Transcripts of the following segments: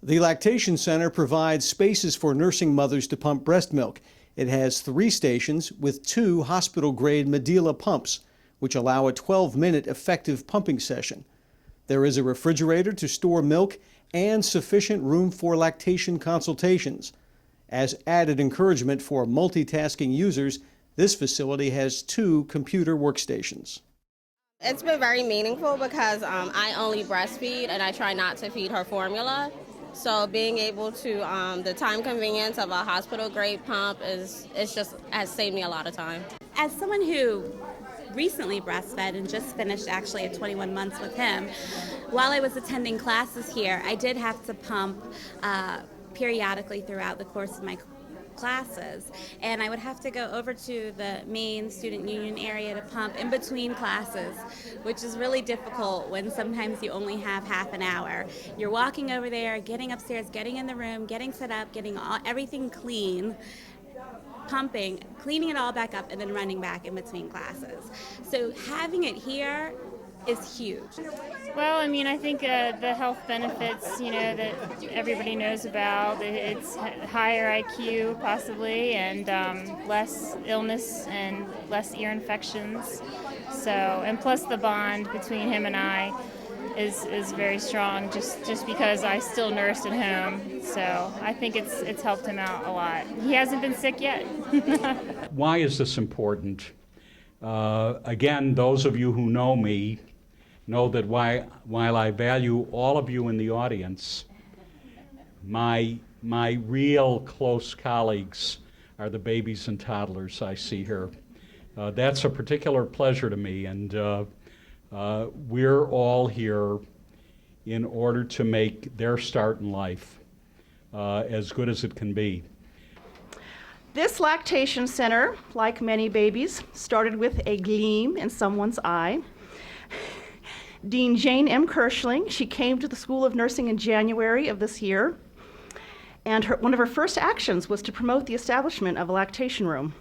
The Lactation Center provides spaces for nursing mothers to pump breast milk. It has 3 stations with 2 hospital-grade Medela pumps, which allow a 12-minute effective pumping session. There is a refrigerator to store milk and sufficient room for lactation consultations. As added encouragement for multitasking users, this facility has 2 computer workstations. It's been very meaningful because I only breastfeed and I try not to feed her formula. So being able to, the time convenience of a hospital grade pump has saved me a lot of time. As someone who recently breastfed and just finished actually at 21 months with him, while I was attending classes here, I did have to pump periodically throughout the course of my classes, and I would have to go over to the main student union area to pump in between classes, which is really difficult when sometimes you only have half an hour. You're walking over there, getting upstairs, getting in the room, getting set up, getting everything clean, pumping, cleaning it all back up, and then running back in between classes. So having it here is huge. Well, I mean, I think the health benefits, that everybody knows about. It's higher IQ, possibly, and less illness and less ear infections. So, and plus the bond between him and I is very strong, just because I still nurse at home. So I think it's helped him out a lot. He hasn't been sick yet. Why is this important? Again, those of you who know me know that while I value all of you in the audience, my real close colleagues are the babies and toddlers I see here. That's a particular pleasure to me, and we're all here in order to make their start in life as good as it can be. This lactation center, like many babies, started with a gleam in someone's eye. Dean Jane M. Kirschling, she came to the School of Nursing in January of this year, and one of her first actions was to promote the establishment of a lactation room.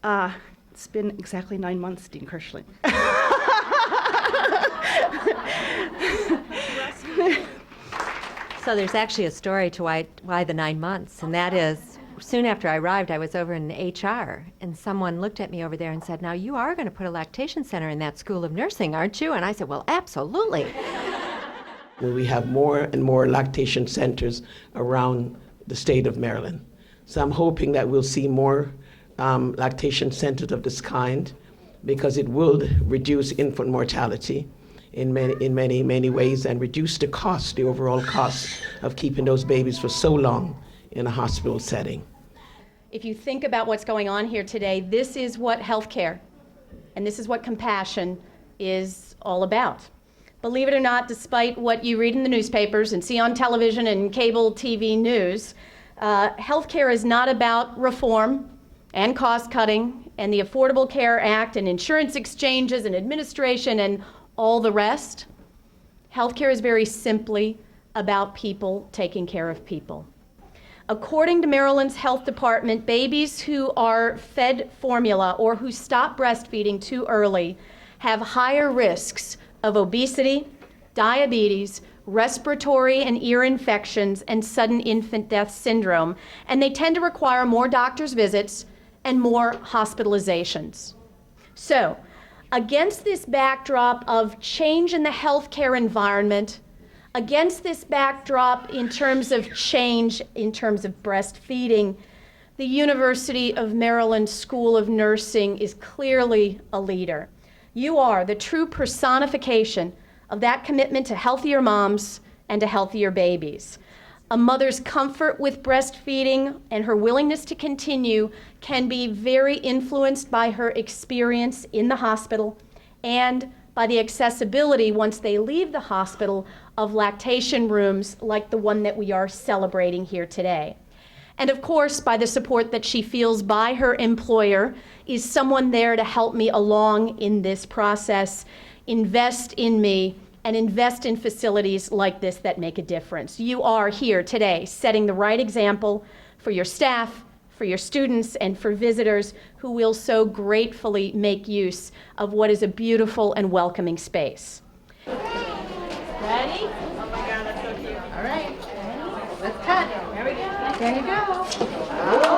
It's been exactly 9 months, Dean Kirschling. So there's actually a story to why the 9 months, and that is, soon after I arrived, I was over in HR, and someone looked at me over there and said, "Now you are going to put a lactation center in that School of Nursing, aren't you?" And I said, "Well, absolutely." Well, we have more and more lactation centers around the state of Maryland. So I'm hoping that we'll see more lactation centers of this kind, because it will reduce infant mortality in many ways, and reduce the overall cost of keeping those babies for so long in a hospital setting. If you think about what's going on here today, this is what healthcare and this is what compassion is all about. Believe it or not, despite what you read in the newspapers and see on television and cable TV news, healthcare is not about reform and cost cutting and the Affordable Care Act and insurance exchanges and administration and all the rest. Healthcare is very simply about people taking care of people. According to Maryland's health department, babies who are fed formula or who stop breastfeeding too early have higher risks of obesity, diabetes, respiratory and ear infections, and sudden infant death syndrome, and they tend to require more doctor's visits and more hospitalizations. So, against this backdrop of change in the healthcare environment, against this backdrop in terms of change, in terms of breastfeeding, the University of Maryland School of Nursing is clearly a leader. You are the true personification of that commitment to healthier moms and to healthier babies. A mother's comfort with breastfeeding and her willingness to continue can be very influenced by her experience in the hospital and by the accessibility, once they leave the hospital, of lactation rooms like the one that we are celebrating here today. And of course, by the support that she feels by her employer, is someone there to help me along in this process, invest in me, and invest in facilities like this that make a difference. You are here today setting the right example for your staff, for your students, and for visitors who will so gratefully make use of what is a beautiful and welcoming space. Ready? Oh my God, that's so cute. All right. There you go.